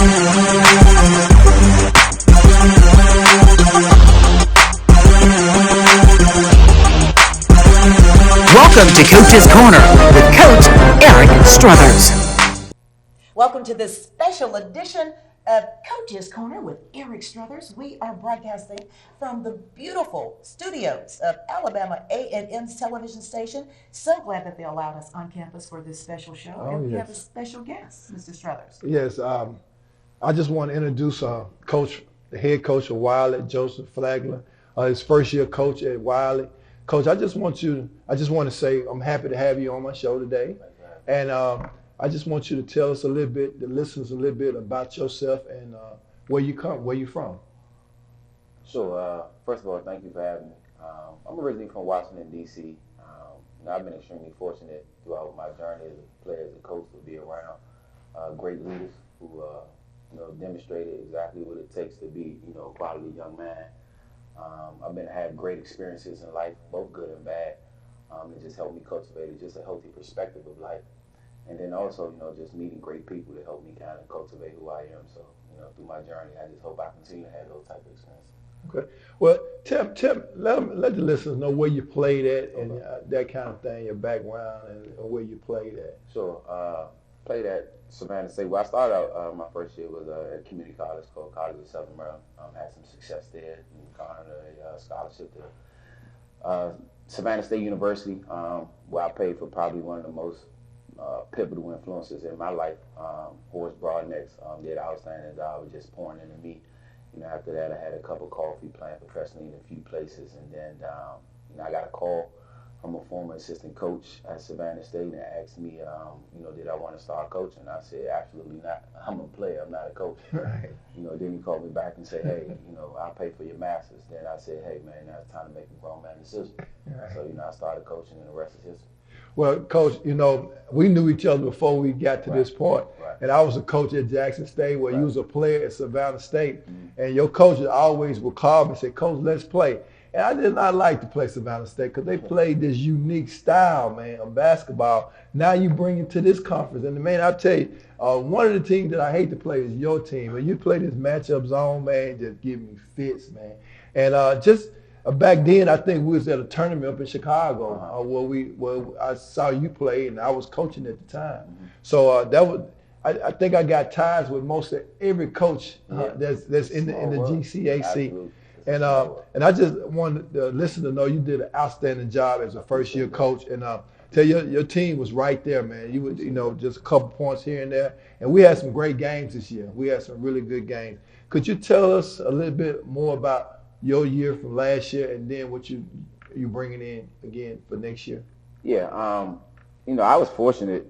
Welcome to Coach's Corner with Coach Eric Struthers. Welcome to this special edition of Coach's Corner with Eric Struthers. We are broadcasting from the beautiful studios of Alabama A&M's television station. So glad that they allowed us on campus for this special show. And we have a special guest, Mr. Struthers. Yes, I just want to introduce Coach, the head coach of Wiley, Coach Flagler, his first year coach at Wiley. Coach, I just want to say I'm happy to have you on my show today. And I just want you to tell us a little bit, the listeners a little bit about yourself and where you from. Sure. First of all, thank you for having me. I'm originally from Washington, D.C. I've been extremely fortunate throughout my journey as a player, as a coach, to be around great leaders who demonstrated exactly what it takes to be, a quality young man. I've had great experiences in life, both good and bad. It just helped me cultivate just a healthy perspective of life. And then also, just meeting great people to help me kind of cultivate who I am. So, through my journey, I just hope I continue to have those type of experiences. Okay. Well, let the listeners know where you played at and that kind of thing, your background and where you played at. Sure. Played at Savannah State. Well, I started out, my first year was at community college called College of Southern Maryland. Had some success there and garnered a scholarship to Savannah State University, where I played for probably one of the most pivotal influences in my life. Horace Broadnex did an outstanding job of just pouring into me. After that, I had a cup of coffee playing professionally in a few places, and then I got a call from a former assistant coach at Savannah State and asked me, did I want to start coaching? I said, absolutely not. I'm a player. I'm not a coach. Right. Then he called me back and said, hey, I'll pay for your master's. Then I said, hey, man, now it's time to make a grown man decision. Right. So, I started coaching, and the rest is history. Well, Coach, we knew each other before we got to this point. Right. And I was a coach at Jackson State where you was a player at Savannah State. And your coaches always would call me and say, Coach, let's play. And I did not like to play Savannah State because they played this unique style, man, of basketball. Now you bring it to this conference. And, man, I'll tell you, one of the teams that I hate to play is your team. When you play this matchup zone, man, just give me fits, man. And back then, I think we was at a tournament up in Chicago where I saw you play, and I was coaching at the time. So I think I got ties with most of every coach that's in the GCAC. Absolutely. And I just wanted the listener to know you did an outstanding job as a first-year coach. And tell your team was right there, man. You would, just a couple points here and there. And we had some great games this year. We had some really good games. Could you tell us a little bit more about your year from last year and then what you bringing in again for next year? Yeah, I was fortunate.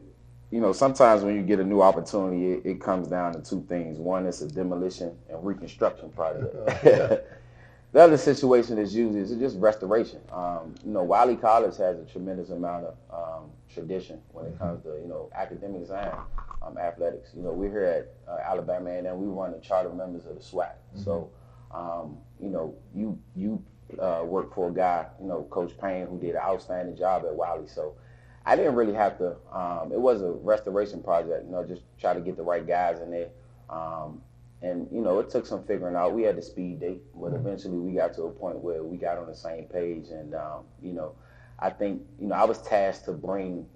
Sometimes when you get a new opportunity, it comes down to two things. One is a demolition and reconstruction project. The other situation is usually just restoration. Wiley College has a tremendous amount of tradition when it comes to academics and athletics. We're here at Alabama A&M. We run the charter members of the SWAC. So, you work for a guy, Coach Payne, who did an outstanding job at Wiley. So I didn't really have to. It was a restoration project. Just try to get the right guys in there. And, it took some figuring out. We had the speed date, but eventually we got to a point where we got on the same page. And, I think, I was tasked to bring,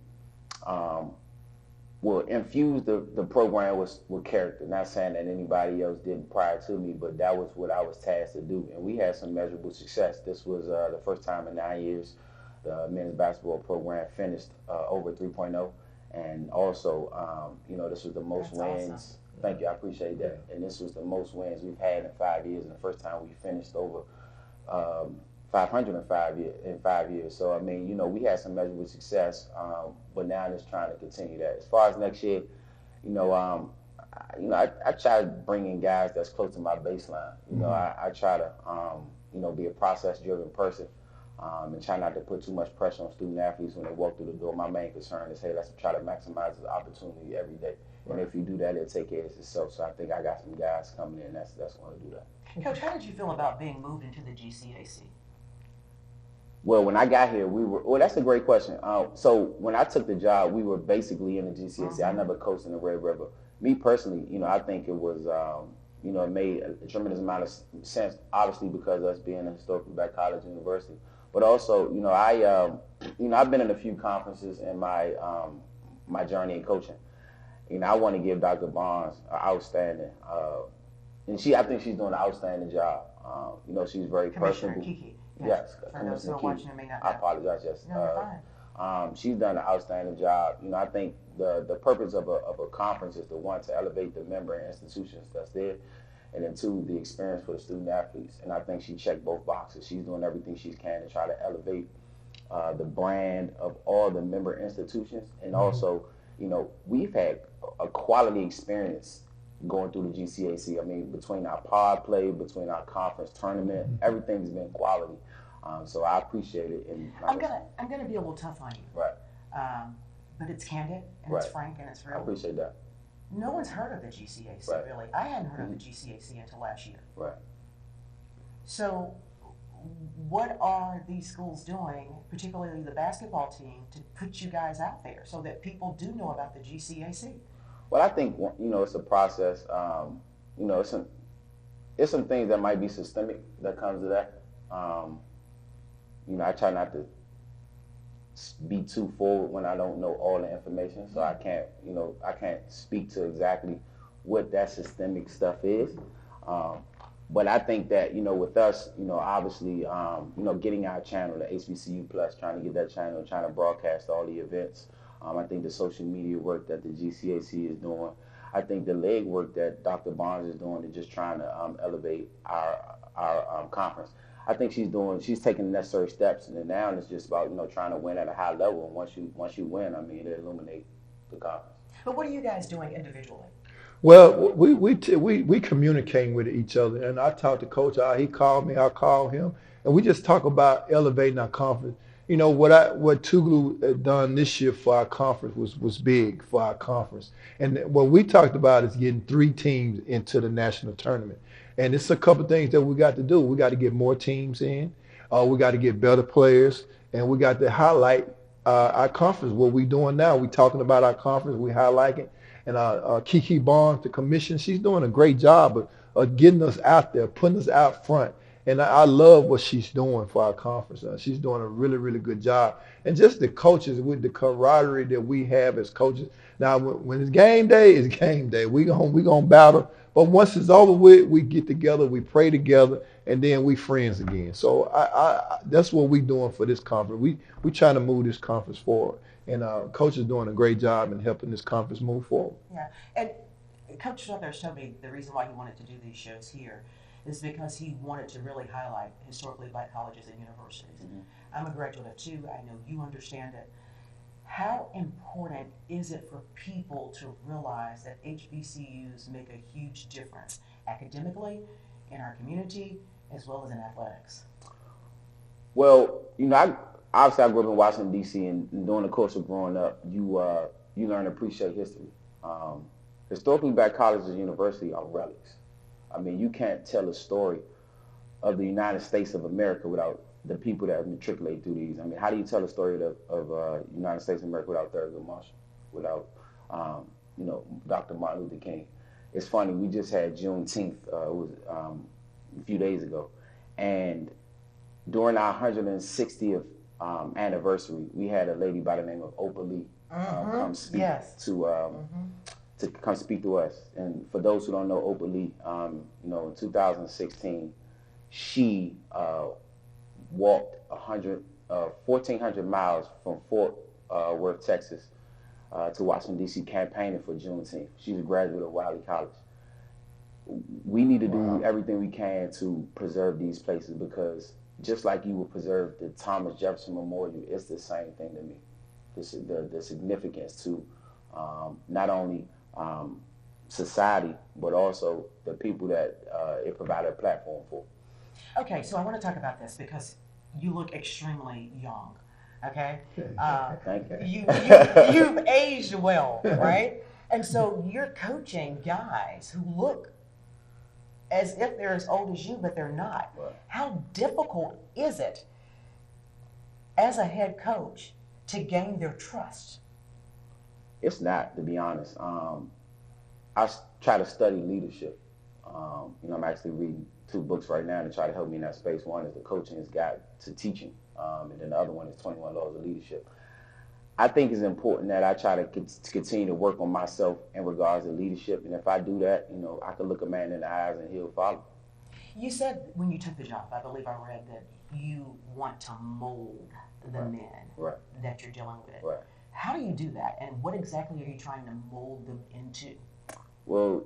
infuse the program with character. Not saying that anybody else did prior to me, but that was what I was tasked to do. And we had some measurable success. This was the first time in 9 years the men's basketball program finished over 3.0. And also, this was the most wins. Awesome. Thank you. I appreciate that. And this was the most wins we've had in 5 years, and the first time we finished over 500 in 5 years. So, we had some measurable success, but now I'm just trying to continue that. As far as next year, I try to bring in guys that's close to my baseline. I try to, be a process-driven person and try not to put too much pressure on student athletes when they walk through the door. My main concern is, hey, let's try to maximize the opportunity every day. And if you do that, it'll take care of itself. So I think I got some guys coming in that's going to do that. Coach, how did you feel about being moved into the GCAC? Well, when I got here, that's a great question. So when I took the job, we were basically in the GCAC. I never coached in the Red River. me personally, I think it was, it made a tremendous amount of sense, obviously because of us being a historically black college university. But also, I've been in a few conferences in my journey in coaching. I want to give Dr. Barnes an outstanding, and I think she's doing an outstanding job. She's very Commissioner personable. Kiki. Yes, For those who are watching and may not know. I apologize. Yes. No, you're fine. She's done an outstanding job. I think the purpose of a conference is to, one, to elevate the member institutions that's there, and then two, the experience for the student athletes. And I think she checked both boxes. She's doing everything she can to try to elevate the brand of all the member institutions, and also, we've had a quality experience going through the GCAC. I mean, between our pod play, between our conference tournament, everything's been quality. So I appreciate it. And I'm gonna be a little tough on you. Right. But it's candid and Right. it's frank and it's real. I appreciate that. No one's heard of the GCAC, Right. really. I hadn't heard of the GCAC until last year. Right. So what are these schools doing, particularly the basketball team, to put you guys out there so that people do know about the GCAC? Well, I think, it's a process. It's some things that might be systemic that comes to that. I try not to be too forward when I don't know all the information, so I can't speak to exactly what that systemic stuff is. But I think that, with us, obviously, getting our channel, the HBCU Plus, trying to get that channel, trying to broadcast all the events. I think the social media work that the GCAC is doing. I think the leg work that Dr. Barnes is doing and just trying to elevate our conference. I think she's taking the necessary steps, and then now it's just about, trying to win at a high level. And once you win, I mean, it illuminates the conference. But what are you guys doing individually? Well, we communicating with each other, and I talked to Coach. He called me, I called him, and we just talk about elevating our conference. What Tuglu had done this year for our conference was big for our conference, and what we talked about is getting 3 teams into the national tournament, and it's a couple things that we got to do. We got to get more teams in, we got to get better players, and we got to highlight our conference. What we doing now, we talking about our conference, we highlighting. And Kiki Barnes, the commission, she's doing a great job of getting us out there, putting us out front. And I love what she's doing for our conference. She's doing a really, really good job. And just the coaches, with the camaraderie that we have as coaches. Now, when it's game day, it's game day. We're gonna battle. But once it's over with, we get together, we pray together, and then we friends again. So that's what we're doing for this conference. We trying to move this conference forward. And Coach is doing a great job in helping this conference move forward. Yeah, and Coach Struthers told me the reason why he wanted to do these shows here is because he wanted to really highlight historically black colleges and universities. Mm-hmm. I'm a graduate of 2. I know you understand it. How important is it for people to realize that HBCUs make a huge difference academically, in our community, as well as in athletics? Well, obviously, I grew up in Washington, D.C., and during the course of growing up, you learn to appreciate history. Historically black colleges and universities are relics. I mean, you can't tell a story of the United States of America without the people that matriculate through these. I mean, how do you tell a story of United States of America without Thurgood Marshall, without, Dr. Martin Luther King? It's funny, we just had Juneteenth, it was a few days ago, and during our 160th anniversary, we had a lady by the name of Oprah Lee come speak to come speak to us. And for those who don't know Oprah Lee, in 2016, she walked 1,400 miles from Fort Worth, Texas, to Washington, D.C. campaigning for Juneteenth. She's a graduate of Wiley College. We need to do everything we can to preserve these places, because just like you would preserve the Thomas Jefferson Memorial, it's the same thing to me. The significance to not only society, but also the people that it provided a platform for. Okay, so I want to talk about this because you look extremely young. Okay, Thank you. You've aged well, right? And so you're coaching guys who look as if they're as old as you, but they're not. Right. How difficult is it as a head coach to gain their trust? It's not, to be honest. I try to study leadership. I'm actually reading 2 books right now to try to help me in that space. One is The Coaching's Guide to Teaching, and then the other one is 21 Laws of Leadership. I think it's important that I try to continue to work on myself in regards to leadership, and if I do that, I can look a man in the eyes and he'll follow. You said when you took the job, I believe I read that you want to mold the men that you're dealing with. Right. How do you do that, and what exactly are you trying to mold them into? Well,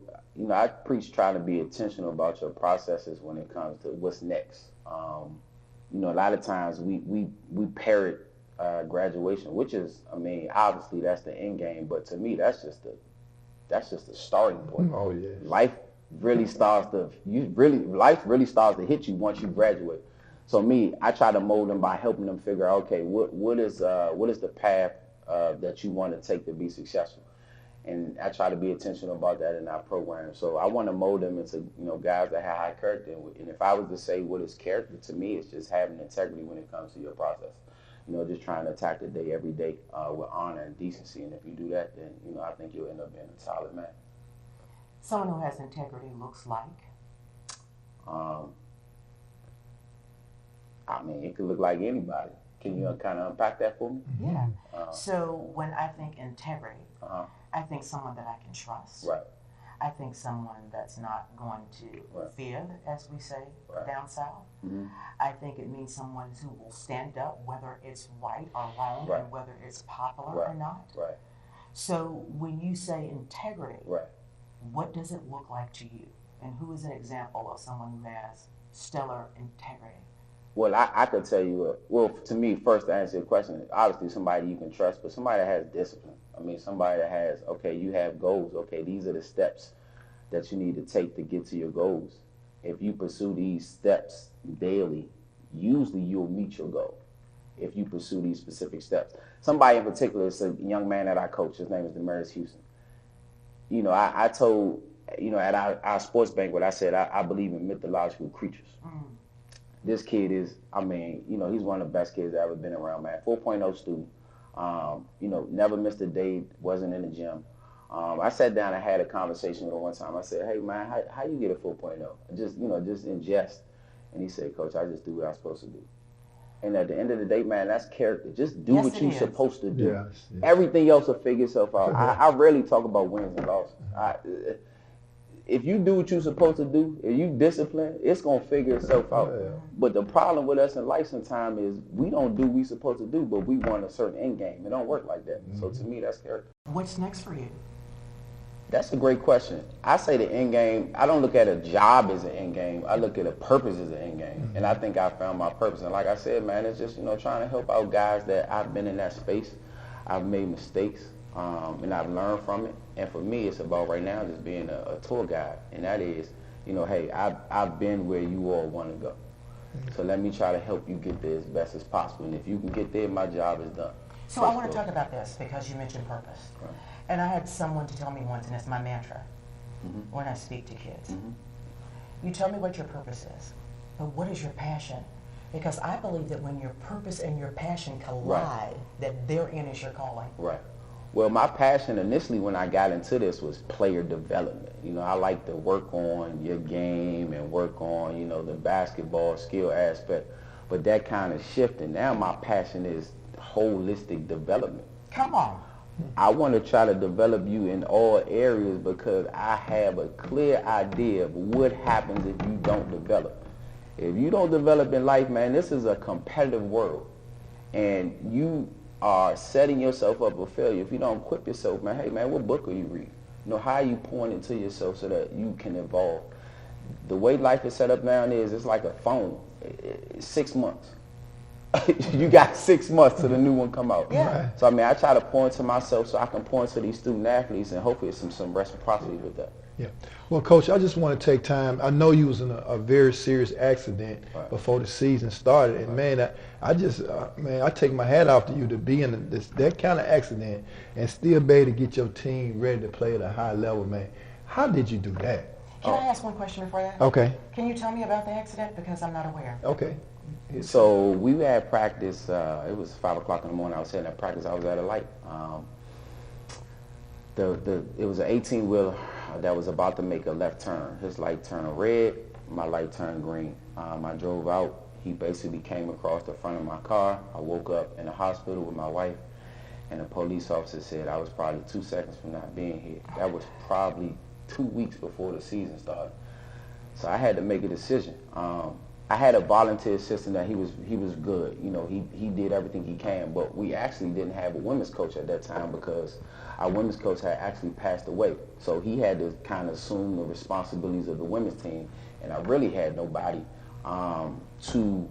I preach trying to be intentional about your processes when it comes to what's next. A lot of times we parrot graduation, which is, obviously that's the end game, but to me that's just the starting point. Oh yeah. Life really starts to hit you once you graduate. So I try to mold them by helping them figure out, okay, what is the path that you want to take to be successful. And I try to be intentional about that in our program. So I want to mold them into, guys that have high character. And if I was to say what is character, to me, it's just having integrity when it comes to your process. Just trying to attack the day every day with honor and decency. And if you do that, then, I think you'll end up being a solid man. Someone who has integrity looks like? It could look like anybody. Can you kind of unpack that for me? Yeah. So when I think integrity, I think someone that I can trust. Right. I think someone that's not going to fib, as we say down south. Mm-hmm. I think it means someone who will stand up, whether it's right or wrong, and whether it's popular or not. Right. So when you say integrity, what does it look like to you? And who is an example of someone who has stellar integrity? Well, I could tell you, to me, first to answer your question, obviously somebody you can trust, but somebody that has discipline. Somebody that has, okay, you have goals. Okay, these are the steps that you need to take to get to your goals. If you pursue these steps daily, usually you'll meet your goal if you pursue these specific steps. Somebody in particular is a young man that I coach. His name is Demarius Houston. I told, at our sports banquet, I said, I believe in mythological creatures. This kid is, he's one of the best kids I've ever been around, man. 4.0 student. Never missed a day, wasn't in the gym. I sat down and had a conversation with him one time. I said, hey, man, how you get a 4.0? Just in jest. And he said, Coach, I just do what I'm supposed to do. And at the end of the day, man, that's character. Just do what you're supposed to do. Yes. Everything else will figure itself out. I rarely talk about wins and losses. If you do what you're supposed to do, if you discipline, it's going to figure itself out. Yeah. But the problem with us in life sometimes is we don't do what we're supposed to do, but we want a certain end game. It don't work like that. Mm-hmm. So to me, that's character. What's next for you? That's a great question. I say the end game, I don't look at a job as an end game. I look at a purpose as an end game. Mm-hmm. And I think I found my purpose. And like I said, man, it's just, trying to help out guys that I've been in that space. I've made mistakes. And I've learned from it. And for me, it's about right now just being a tour guide. And that is, hey, I've been where you all want to go. So let me try to help you get there as best as possible. And if you can get there, my job is done. So I want to talk about this because you mentioned purpose. Right. And I had someone to tell me once, and it's my mantra when I speak to kids. You tell me what your purpose is, but what is your passion? Because I believe that when your purpose and your passion collide, that therein is your calling. Right. Well, my passion initially when I got into this was player development. I like to work on your game and work on, the basketball skill aspect. But that kind of shifted. Now my passion is holistic development. Come on. I want to try to develop you in all areas because I have a clear idea of what happens if you don't develop. If you don't develop in life, man, this is a competitive world. And you are setting yourself up for failure. If you don't equip yourself, man, hey, man, what book are you reading? How are you pouring into yourself so that you can evolve? The way life is set up now is it's like a phone. 6 months. You got 6 months till the new one come out. Yeah. So, I try to pour into myself so I can pour into these student athletes and hopefully some reciprocity with that. Yeah. Well, Coach, I just want to take time. I know you was in a very serious accident before the season started. And, man, I take my hat off to you to be in that kind of accident and still be able to get your team ready to play at a high level, man. How did you do that? Can I ask one question before that? Okay. Can you tell me about the accident? Because I'm not aware. Okay. So we had practice. It was 5 o'clock in the morning. I was sitting at practice. I was at a light. It was an 18-wheeler. that was about to make a left turn. His light turned red, my light turned green. I drove out. He basically came across the front of my car. I woke up in the hospital with my wife, and a police officer said I was probably 2 seconds from not being here. That was probably 2 weeks before the season started. So I had to make a decision. I had a volunteer assistant that he was good. You know, he did everything he can, but we actually didn't have a women's coach at that time because our women's coach had actually passed away. So he had to kind of assume the responsibilities of the women's team, and I really had nobody to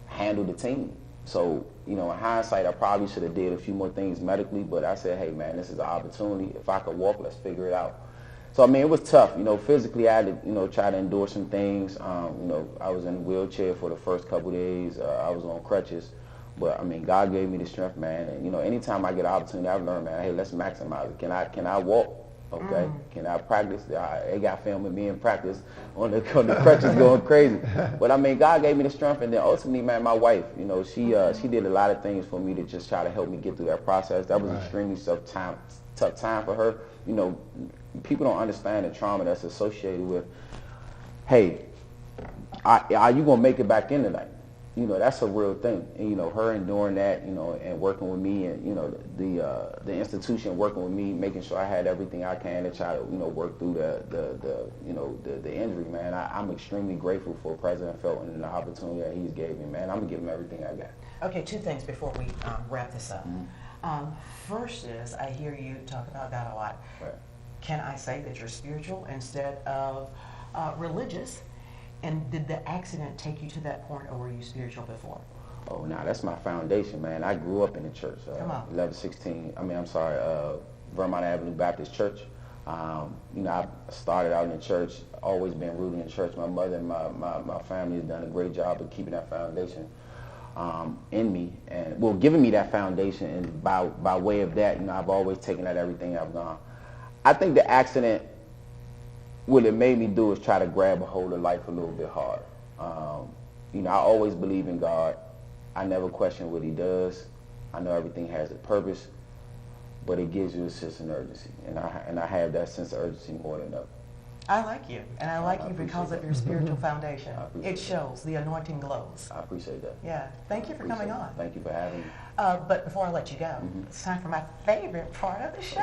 handle the team. So, you know, in hindsight, I probably should have did a few more things medically, but I said, hey, man, this is an opportunity. If I could walk, let's figure it out. So, I mean, it was tough. You know, physically, I had to, you know, try to endure some things. You know, I was in a wheelchair for the first couple days. I was on crutches. But, I mean, God gave me the strength, man. And, you know, anytime I get an opportunity, I've learned, man, hey, let's maximize it. Can I walk? Okay. Can I practice? They got film of me in practice on the crutches going crazy. But, I mean, God gave me the strength. And then ultimately, man, my wife, you know, she did a lot of things for me to just try to help me get through that process. That was extremely tough time for her. You know, people don't understand the trauma that's associated with, hey, are you going to make it back in tonight? You know, that's a real thing. And, you know, her enduring that, you know, and working with me and, you know, the institution working with me, making sure I had everything I can to try to, you know, work through the injury, man. I'm extremely grateful for President Felton and the opportunity that he's gave me, man. I'm going to give him everything I got. Okay, two things before we wrap this up. First is, I hear you talk about God a lot. Right. Can I say that you're spiritual instead of religious? And did the accident take you to that point, or were you spiritual before? Oh, nah, that's my foundation, man. I grew up in the church. Vermont Avenue Baptist Church. You know, I started out in the church, always been rooted in church. My mother and my family has done a great job of keeping that foundation in me, and well, giving me that foundation. And by way of that, you know, I've always taken out everything I've done. I think the accident, what it made me do is try to grab a hold of life a little bit harder. You know, I always believe in God. I never question what he does. I know everything has a purpose, but it gives you a sense of urgency. And I have that sense of urgency more than ever. I like you, and I like you because of your spiritual foundation. It shows, the anointing glows. I appreciate that. Yeah, thank you for coming on. Thank you for having me. But before I let you go, it's time for my favorite part of the show,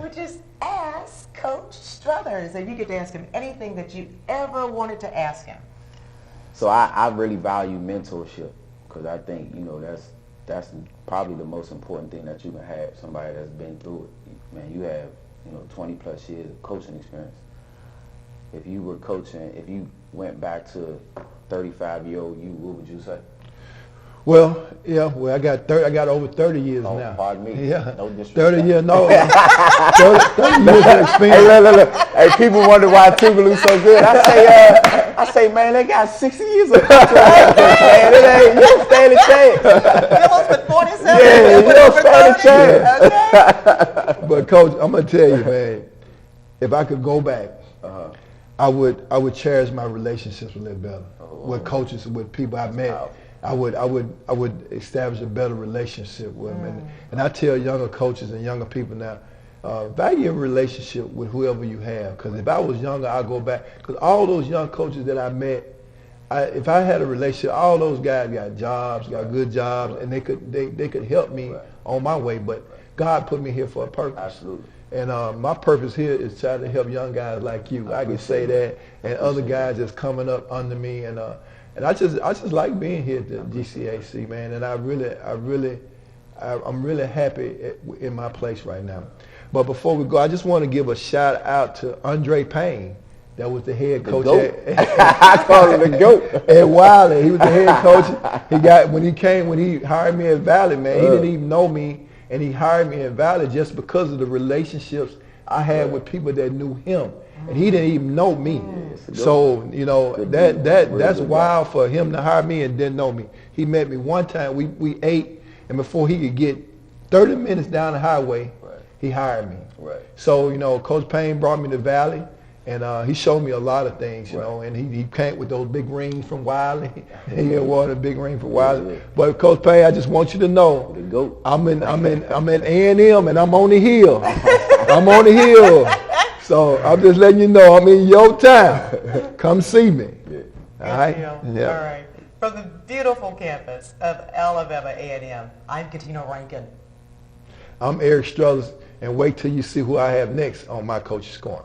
which is Ask Coach Struthers. And you get to ask him anything that you ever wanted to ask him. So I really value mentorship, because I think, you know, that's probably the most important thing that you can have, somebody that's been through it. Man, you have, you know, 20 plus years of coaching experience. If you were coaching, if you went back to 35-year-old you, what would you say? Well, yeah, I got over 30 years now. Pardon me. Yeah. No disrespect. 30 years, no. 30 years of experience. Hey, look. Hey, people wonder why Tougaloo's so good. I say, man, they got 60 years of coaching. Man, you don't stand a chance. Phillips with 47. Yeah, you don't stand a chance. Okay. But Coach, I'm gonna tell you, man, if I could go back, I would cherish my relationships a little better with coaches, with people I met. I would establish a better relationship with them. And I tell younger coaches and younger people now, value a relationship with whoever you have. Because if I was younger, I'd go back. Because all those young coaches that I met, if I had a relationship, all those guys got jobs, got good jobs, and they could help me on my way. But God put me here for a purpose. Absolutely. And my purpose here is trying to help young guys like you. I can say that, and other guys that's coming up under me, and I just like being here at the GCAC, man. And I'm really happy in my place right now. But before we go, I just want to give a shout out to Andre Payne. That was the head coach. I call him the GOAT. At Wiley, he was the head coach. When he hired me at Valley, man, he didn't even know me. And he hired me in Valley just because of the relationships I had with people that knew him. And he didn't even know me. So, you know, that's wild for him to hire me and didn't know me. He met me one time. We ate, and before he could get 30 minutes down the highway, he hired me. Right. So, you know, Coach Payne brought me to Valley. And he showed me a lot of things, you know, and he came with those big rings from Wiley. He had worn a big ring from Wiley. But Coach Payne, I just want you to know, I'm in A&M, and I'm on the hill. I'm on the hill. So I'm just letting you know I'm in your town. Come see me. All right? All right. From the beautiful campus of Alabama A&M, I'm Katina Rankin. I'm Eric Struthers, and wait till you see who I have next on my Coach's Corner.